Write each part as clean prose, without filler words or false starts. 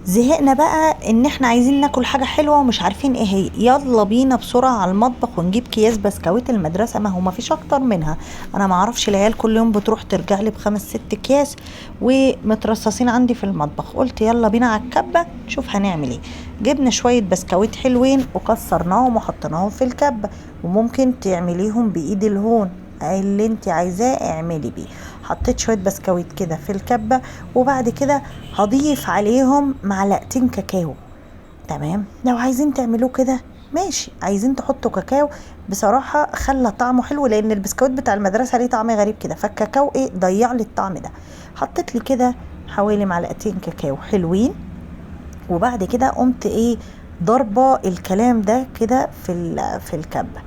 زهقنا بقى ان احنا عايزين ناكل حاجة حلوة ومش عارفين ايه هي. يلا بينا بسرعة على المطبخ ونجيب اكياس بسكويت المدرسة، ما هو ما فيش اكتر منها. انا ما اعرفش، العيال كل يوم بتروح ترجع لي بخمس ست اكياس ومترصصين عندي في المطبخ. قلت يلا بينا على الكبة نشوف هنعمل ايه. جبنا شوية بسكويت حلوين وكسرناهم وحطيناهم في الكبة، وممكن تعمليهم بايد الهون، اللي انت عايزاه اعملي بيه. حطيت شوية بسكويت كده في الكبة، وبعد كده هضيف عليهم معلقتين كاكاو. تمام، لو عايزين تعملوه كده ماشي، عايزين تحطوا كاكاو بصراحة خلى طعمه حلو، لان البسكويت بتاع المدرسة ليه طعم غريب كده، فالكاكاو ايه ضيع لي الطعم ده. حطيت لي كده حوالي معلقتين كاكاو حلوين، وبعد كده قمت ايه ضربة الكلام ده كده في الكبة.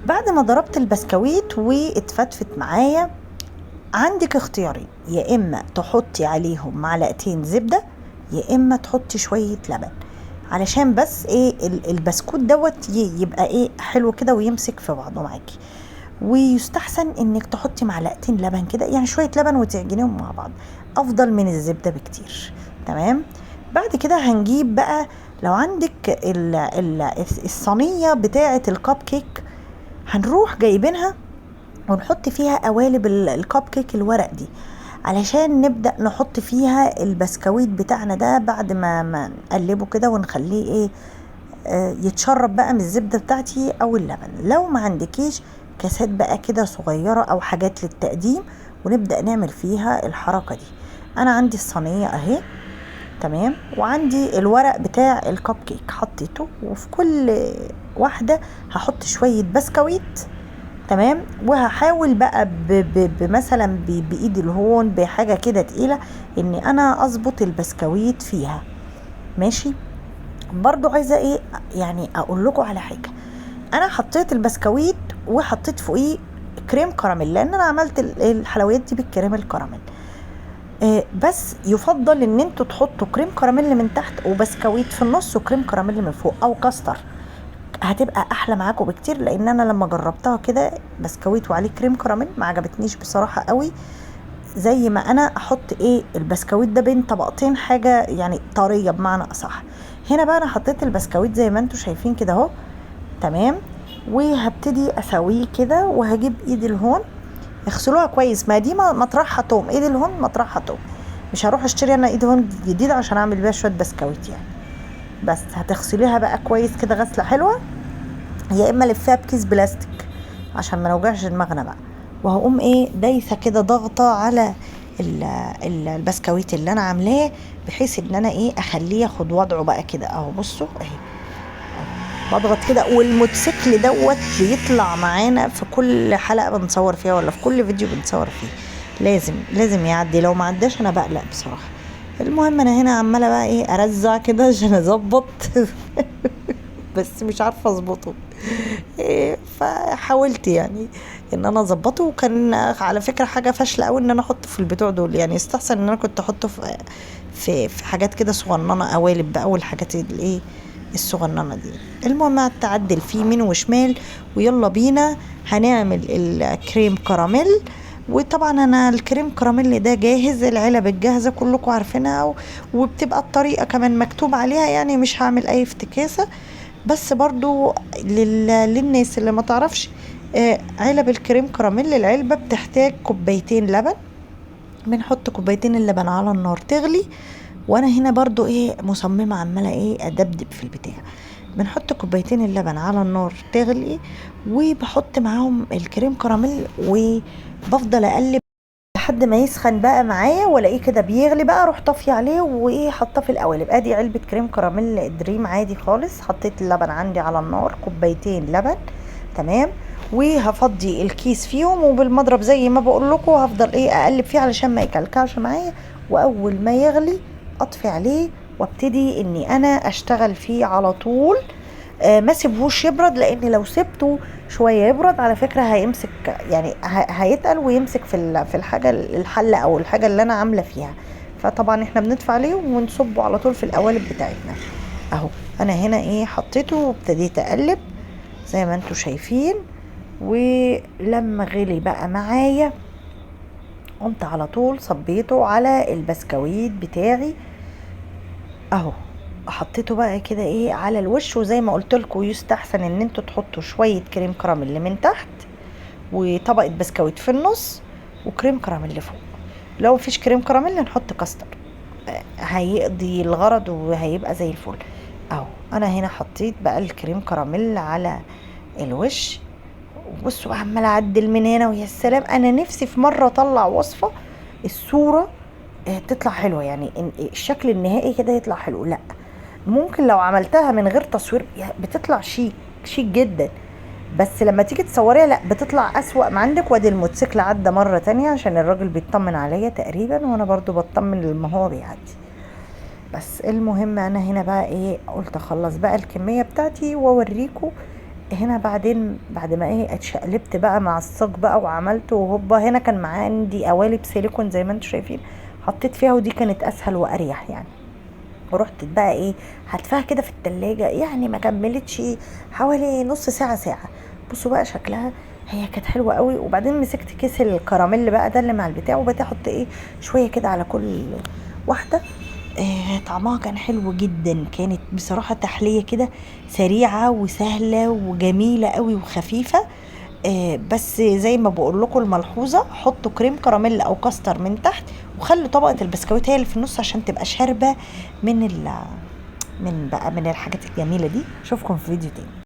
بعد ما ضربت البسكويت واتفتفت معايا، عندك اختيارين، يا اما تحطي عليهم معلقتين زبدة، يا اما تحطي شوية لبن، علشان بس ايه البسكوت دوت يبقى ايه حلو كده ويمسك في بعضه معاكي. ويستحسن انك تحطي معلقتين لبن كده، يعني شوية لبن وتعجنيهم مع بعض، افضل من الزبدة بكتير. تمام. بعد كده هنجيب بقى، لو عندك الصينية بتاعة الكب كيك، هنروح جايبينها ونحط فيها قوالب الكب كيك الورق دي، علشان نبدأ نحط فيها البسكويت بتاعنا ده بعد ما نقلبه كده ونخليه ايه يتشرب بقى من الزبدة بتاعتي او اللبن. لو ما عندكيش كاسات بقى كده صغيرة او حاجات للتقديم، ونبدأ نعمل فيها الحركة دي. انا عندي الصينية اهي، تمام، وعندي الورق بتاع الكب كيك حطيته، وفي كل واحدة هحط شوية بسكويت. تمام، وهحاول بقى مثلا بايد الهون بحاجه كده تقيله اني انا اظبط البسكويت فيها. ماشي. برضو عايزه ايه يعني اقول لكم على حاجه، انا حطيت البسكويت وحطيت فوقيه كريم كراميل، لان انا عملت الحلويات دي بالكريم الكراميل. بس يفضل ان انتوا تحطوا كريم كراميل من تحت وبسكويت في النص وكريم كراميل من فوق، او كاستر، هتبقى احلى معاكم بكتير. لان انا لما جربتها كده بسكويت وعليه كريم كراميل ما عجبتنيش بصراحه قوي، زي ما انا احط ايه البسكويت ده بين طبقتين حاجه يعني طريه بمعنى اصح. هنا بقى انا حطيت البسكويت زي ما انتم شايفين كده اهو. تمام، وهبتدي اسويه كده، وهجيب ايد الهون اغسلوها كويس، ما دي مطرحها توم، ايد الهون مطرحها توم. مش هروح اشتري انا ايد هون جديده عشان اعمل بيها شويه بسكويت يعني. بس هتغسليها بقى كويس كده غسله حلوه، يا اما لفها بكيس بلاستيك عشان ما نوجعش دماغنا بقى. وهقوم ايه دايسه كده ضغطه على البسكويت اللي انا عاملاه، بحيث ان انا ايه اخليه ياخد وضعه بقى كده اهو. بصوا اهي بضغط كده، والموتوسيكل دوت بيطلع معانا في كل حلقه بنصور فيها ولا في كل فيديو بنصور فيه، لازم يعدي، لو ما عداش انا بقلق بصراحه. المهم انا هنا عماله بقى ايه ارزع كده عشان اظبط بس مش عارفه اظبطه. فحاولت يعني ان انا اظبطه، وكان على فكره حاجه فاشله قوي ان انا احطه في البتوع دول، يعني استحسن ان انا كنت احطه في حاجات كده صغننه، قوالب بقى والحاجات الايه الصغننه دي. المهم قعدت اعدل فيه يمين وشمال، ويلا بينا هنعمل الكريم كراميل. وطبعا انا الكريم كراميل ده جاهز، العلب الجاهزه كلكم عارفينها، وبتبقى الطريقه كمان مكتوب عليها، يعني مش هعمل اي افتكاسه. بس برضو للناس اللي ما تعرفش، علب الكريم كراميل العلبة بتحتاج كوبايتين لبن. بنحط كوبايتين اللبن على النار تغلي، وانا هنا برضو ايه مصممة عمالة ايه ادبدب في البتاع. بنحط كوبايتين اللبن على النار تغلي، وبحط معاهم الكريم كراميل، وبفضل اقلب لحد ما يسخن بقى معايا، والاقيه كده بيغلي بقى، اروح طافيه عليه وايه حاطاه في القوالب. ادي علبه كريم كراميل دريم عادي خالص. حطيت اللبن عندي على النار كوبايتين لبن، تمام، وهفضي الكيس فيهم، وبالمضرب زي ما بقول لكم هفضل ايه اقلب فيه علشان ما يكلكعش معايا. واول ما يغلي اطفي عليه، وابتدي اني انا اشتغل فيه على طول. ما سيبهوش يبرد، لان لو سبته شويه يبرد على فكره هيمسك، يعني هيتقل ويمسك في الحاجه الحله او الحاجه اللي انا عامله فيها. فطبعا احنا بندفع عليه ونصبه على طول في القوالب بتاعتنا اهو. انا هنا ايه حطيته وابتديت اقلب زي ما انتوا شايفين. ولما غلي بقى معايا قمت على طول صبيته على البسكويت بتاعي، اهو حطيته بقى كده ايه على الوش، وزي ما قلت لكم يستحسن ان انتوا تحطوا شويه كريم كراميل من تحت وطبقه بسكويت في النص وكريم كراميل فوق. لو مفيش كريم كراميل نحط كاستر، هيقضي الغرض وهيبقى زي الفل. اهو انا هنا حطيت بقى الكريم كراميل على الوش، وبصوا عماله اعدل من هنا، ويا سلام انا نفسي في مره اطلع وصفه الصوره تطلع حلوه، يعني الشكل النهائي كده يطلع حلو. لا ممكن لو عملتها من غير تصوير بتطلع شيك شيك جدا، بس لما تيجي تصوريها لا بتطلع اسوأ ما عندك. وادي الموتوسيكل عدى مرة تانية عشان الراجل بيطمن عليا تقريبا، وانا برضو بطمن لما هو بيعدي. بس المهم انا هنا بقى ايه، قلت اخلص بقى الكمية بتاعتي واوريكم هنا بعدين بعد ما ايه اتشقلبت بقى مع الصاج بقى وعملته. وهوبا هنا كان معاه عندي قوالب سيليكون زي ما انتم شايفين، حطيت فيها ودي كانت اسهل واريح يعني. ورحت بقى ايه هتفاها كده في التلاجة، يعني ما كملتش حوالي نص ساعة ساعة. بصوا بقى شكلها هي كانت حلوة قوي. وبعدين مسكت كيس الكراميل بقى ده اللي مع البتاع، وبدأت احط ايه شوية كده على كل واحدة. طعمها كان حلو جدا، كانت بصراحة تحلية كده سريعة وسهلة وجميلة قوي وخفيفة. بس زي ما بقول لكم الملحوظة، حطوا كريم كراميل او كاستر من تحت، وخلوا طبقة البسكويت هي اللي في النص عشان تبقى شاربة من من بقى من الحاجات الجميلة دي. اشوفكم في فيديو تاني.